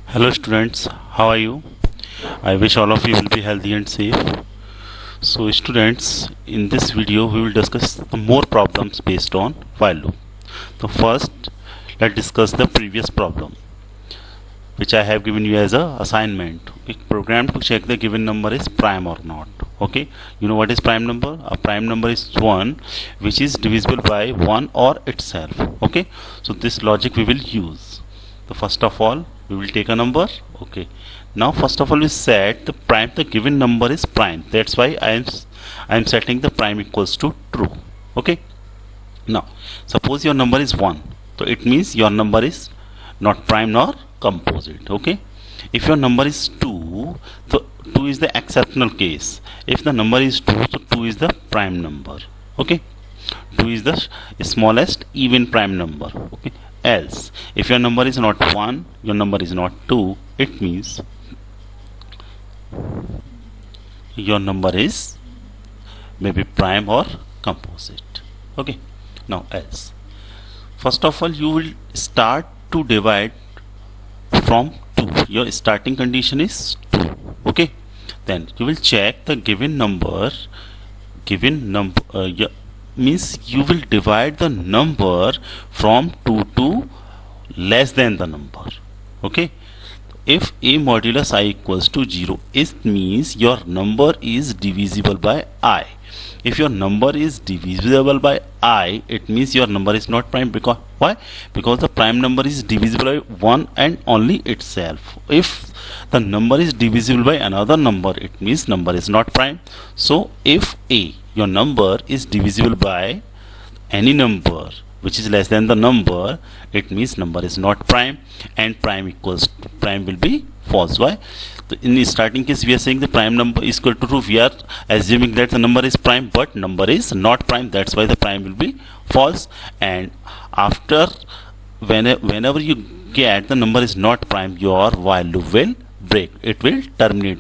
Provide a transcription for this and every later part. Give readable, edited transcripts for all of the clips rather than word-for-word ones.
Hello students, how are you? I wish all of you will be healthy and safe. So students, in this video we will discuss more problems based on while loop. So first, let's discuss the previous problem which I have given you as a assignment. A program to check the given number is prime or not. Okay, you know what is prime number? A prime number is one which is divisible by 1 or itself. Okay, so this logic we will use. So first of all we will take a number. Okay, now first of all we set the given number is prime. That's why I am setting the prime equals to true. Okay, now suppose your number is 1, so it means your number is not prime nor composite. Okay, if your number is 2, so 2 is the exceptional case. If the number is 2, so 2 is the prime number. Okay, 2 is the smallest even prime number. Okay, else if your number is not 1, your number is not 2, it means your number is maybe prime or composite. Okay, now else first of all you will start to divide from 2. Your starting condition is 2. Okay, then you will check the given number means you will divide the number from 2 to less than the number. Okay, if a modulus I equals to 0, it means your number is divisible by I. If your number is divisible by I, it means your number is not prime. Because why? Because the prime number is divisible by 1 and only itself. If the number is divisible by another number, it means number is not prime. So if your number is divisible by any number which is less than the number, it means number is not prime, and prime will be false. Why? In the starting case we are saying the prime number is equal to true. We are assuming that the number is prime, but number is not prime. That's why the prime will be false. And after whenever you get the number is not prime, your while loop will break. It will terminate.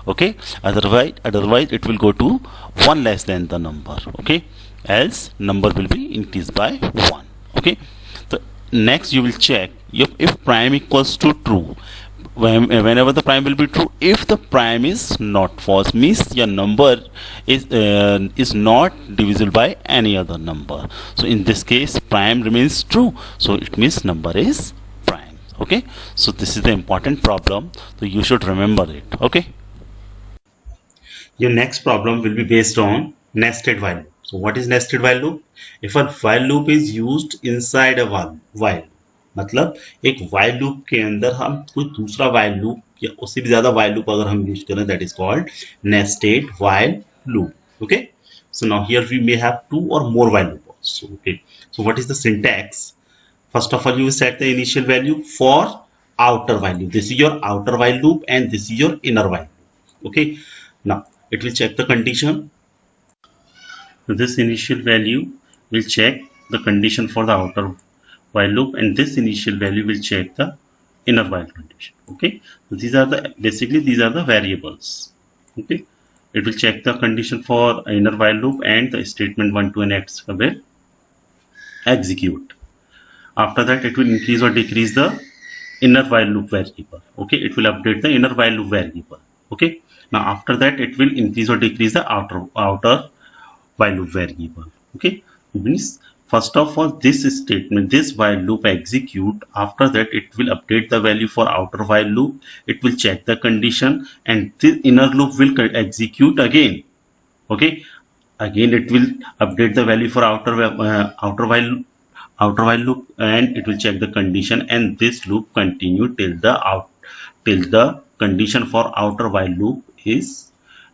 Okay, otherwise it will go to 1 less than the number. Okay, else number will be increased by 1. Okay, so next you will check if prime equals to true. Whenever the prime will be true, if the prime is not false, means your number is not divisible by any other number. So in this case prime remains true, so it means number is prime. Okay, so this is the important problem, so you should remember it. Okay, your next problem will be based on nested while loop. So what is nested while loop? If a while loop is used inside a while, मतलब एक while loop के अंदर हम कोई दूसरा while loop या उससे भी ज्यादा while loop अगर हम यूज करें, that is called nested while loop. Okay, so now here we may have 2 or more while loop also. Okay, so what is the syntax? First of all you will set the initial value for outer while loop. This is your outer while loop and this is your inner while loop. Okay, now it will check the condition. So this initial value will check the condition for the outer while loop, and this initial value will check the inner while condition. Okay, so these are the variables. Okay, it will check the condition for inner while loop, and the statement 1, 2 and x will execute. After that it will increase or decrease the inner while loop variable. Okay, it will update the inner while loop variable. Okay, now after that it will increase or decrease the outer while loop variable. Okay, means first of all this statement, this while loop execute. After that it will update the value for outer while loop, it will check the condition, and the inner loop will execute again. Okay, again it will update the value for outer while loop, and it will check the condition, and this loop continue till the condition for outer while loop is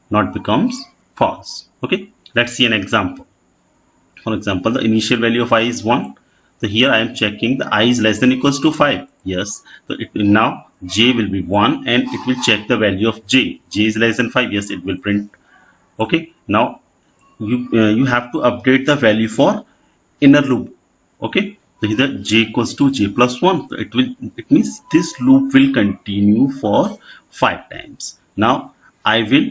not becomes false. Okay, let's see an example. For example, the initial value of I is 1. So here I am checking the I is less than equals to 5. Yes, so it will now j will be 1, and it will check the value of j. J is less than 5. Yes, it will print. Okay, now you have to update the value for inner loop. Okay, so here j equals to j plus 1. So it means this loop will continue for 5 times. Now I will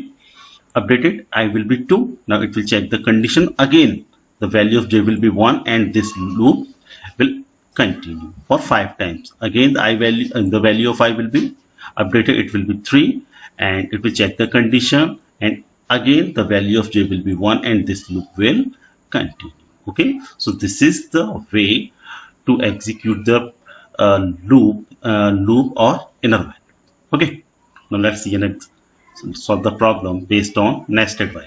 update it. I will be 2. Now it will check the condition again. The value of j will be 1, and this loop will continue for 5 times. Again the value of I will be updated, it will be 3, and it will check the condition, and again the value of j will be 1, and this loop will continue. Okay, so this is the way to execute the loop or inner while. Okay, now let's see and solve the problem based on nested while.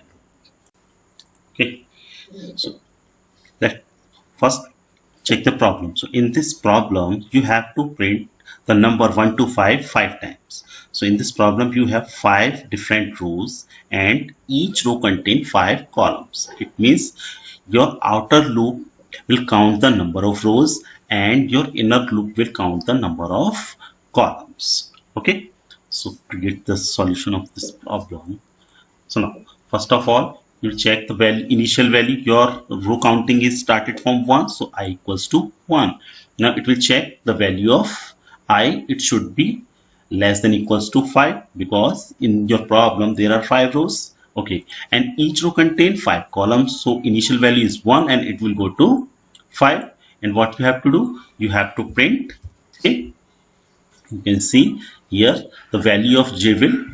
Okay, so let's first check the problem. So in this problem you have to print the number 1 to 5 times. So in this problem you have 5 different rows, and each row contains 5 columns. It means your outer loop will count the number of rows and your inner loop will count the number of columns. Okay, so to get the solution of this problem, so now first of all you check the initial value. Your row counting is started from 1, so I equals to 1. Now it will check the value of I. It should be less than equals to 5, because in your problem there are 5 rows. Okay, and each row contains 5 columns, so initial value is 1 and it will go to 5. And what you have to do, you have to print a. You can see here the value of j will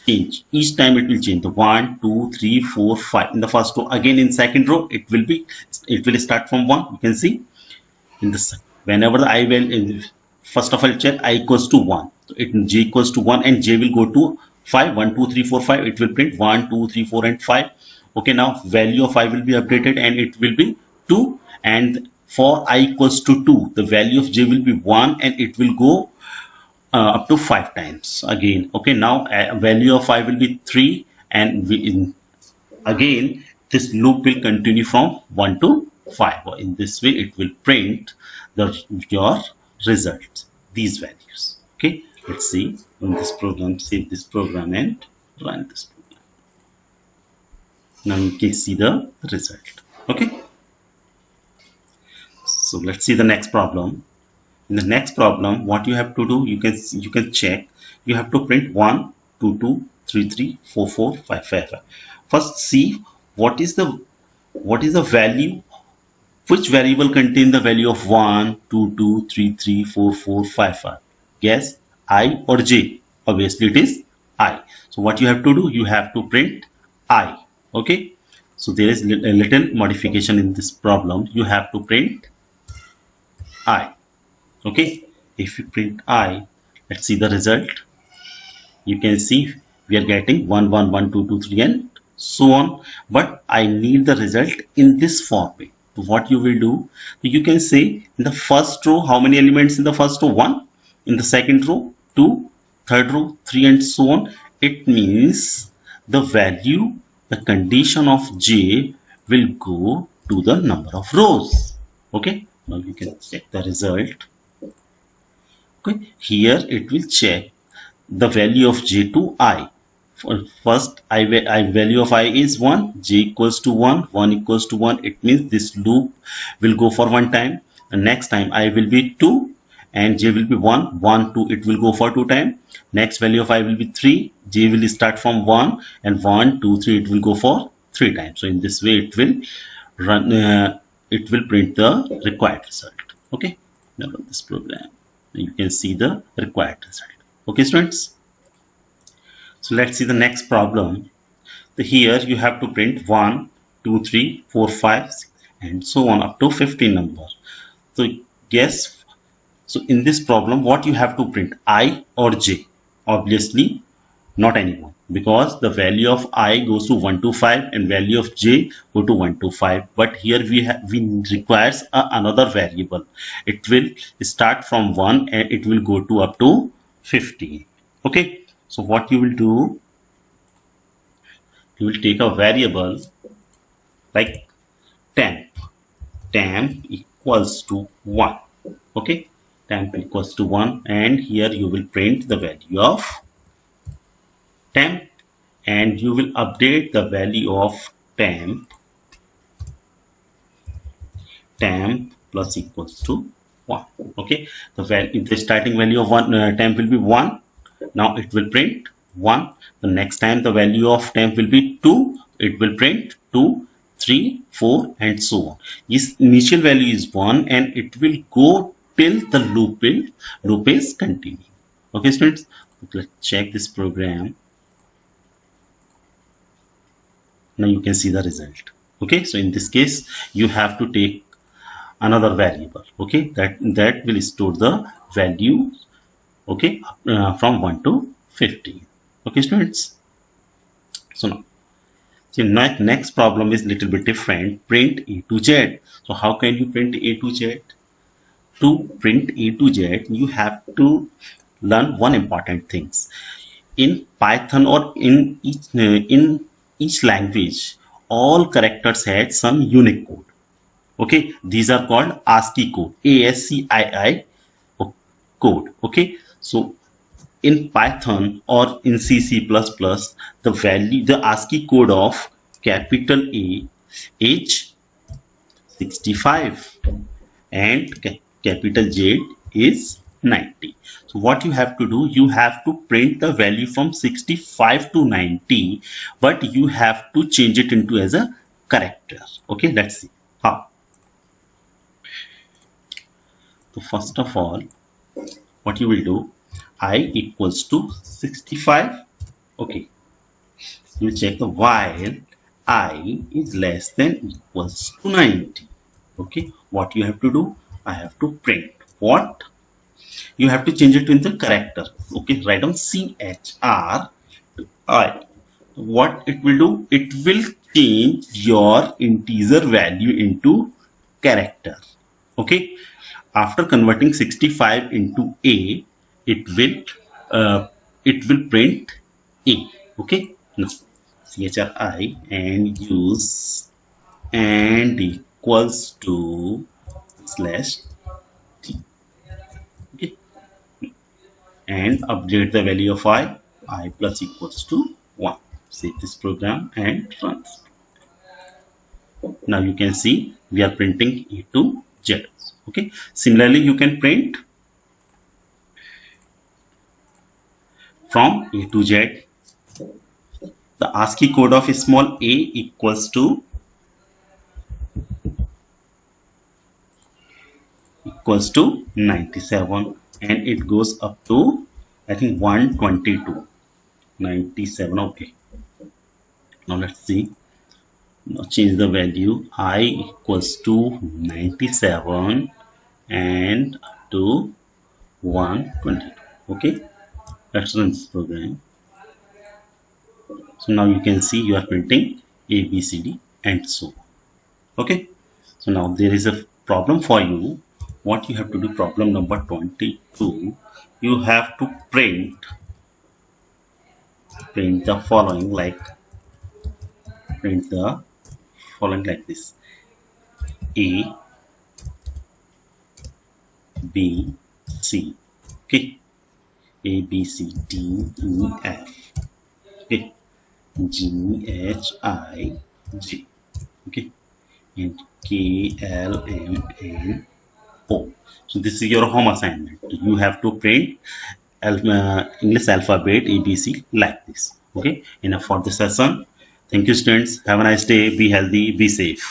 change. Each time it will change. The 1, 2, 3, 4, 5 in the first row. Again in second row it will start from 1. You can see in this, whenever the I will, first of all check I equals to 1. So j equals to 1 and j will go to 5. 1, 2, 3, 4, 5. It will print 1, 2, 3, 4 and 5. Okay, now value of I will be updated and it will be 2. And for I equals to 2, the value of j will be 1 and it will go up to 5 times again. Okay, now value of I will be 3, and again this loop will continue from 1 to 5. In this way it will print your results, these values. Okay, let's see in this program. Save this program and run this program. Now you can see the result. Okay, so let's see the next problem. In the next problem, what you have to do, you can check. You have to print 1, 2, 2, 3, 3, 4, 4, 5, 5. First, see what is the value. Which variable contain the value of 1, 2, 2, 3, 3, 4, 4, 5, 5? Guess I or j? Obviously it is I. So what you have to do, you have to print I. Okay. So there is a little modification in this problem. You have to print I. Okay, if you print I, let's see the result. You can see we are getting 1, 1, 1, 2, 2, 3 and so on, but I need the result in this format. So what you will do, you can say in the first row, how many elements in the first row? 1. In the second row, 2. Third row, 3 and so on. It means the value, the condition of j will go to the number of rows. Okay, now you can check the result. Okay, here it will check the value of j to I. First I value of I is 1, j equals to 1, 1 equals to 1. It means this loop will go for 1 time. The next time I will be 2 and j will be 1, 1, 2. It will go for 2 times. Next value of I will be 3, j will start from 1 and 1, 2, 3. It will go for 3 times. So in this way it will run. It will print the required result. Okay, now run this program. You can see the required result. Okay, students. So let's see the next problem. So here you have to print 1, 2, 3, 4, 5, 6, and so on up to 15 numbers. So guess. So in this problem, what you have to print, I or j? Obviously, not anyone, because the value of I goes to 1 to 5 and value of j go to 1 to 5. But here we requires another variable. It will start from 1 and it will go to up to 15. Okay, so what you will do, you will take a variable like temp equals to 1. Okay, temp equals to 1, and here you will print the value of temp, and you will update the value of temp plus equals to 1. Okay, the starting value of temp will be 1. Now it will print 1. The next time the value of temp will be 2. It will print 2, 3, 4 and so on. This initial value is 1 and it will go till the loop is continuing. Okay, students, Let's check this program. Now you can see the result. Okay, so in this case you have to take another variable, okay, that will store the value, okay, from 1 to 15. Okay students, so now the next problem is little bit different. Print A to Z. So how can you print A to Z? To print A to Z, you have to learn one important things. In Python or in each language, all characters had some unique code. Okay, these are called ASCII code, ASCII code. Okay, so in Python or in C++, the ASCII code of capital A is 65 and capital Z is 90. So what you have to do, you have to print the value from 65 to 90, but you have to change it into as a character. Okay, let's see how. So first of all, what you will do, I equals to 65. Okay, you check the while I is less than equals to 90. Okay, what you have to do, I have to print what you have to change it into character. Okay, write down CHR I. What it will do, it will change your integer value into character. Okay, after converting 65 into A, it will print A. Okay, now CHRI and use and equals to slash T. Okay, and update the value of I plus equals to 1. Save this program and run. Now you can see we are printing A to Z. Okay, similarly you can print from A to Z. The ASCII code of small a equals to 97, and it goes up to I think 122. 97. Okay, now let's see. Now change the value. I equals to 97 and up to 122. Okay, let's run this program. So now you can see you are printing A, B, C, D and so on. Okay, so now there is a problem for you. What you have to do, problem number 22, you have to print the following, like this: A, B, C. Okay, A, B, C, D, E, F. Okay, G, H, I, J. Okay, and K, L, M, N, O. So this is your home assignment. You have to print English alphabet ABC like this. Okay, enough for the session. Thank you students. Have a nice day. Be healthy, be safe.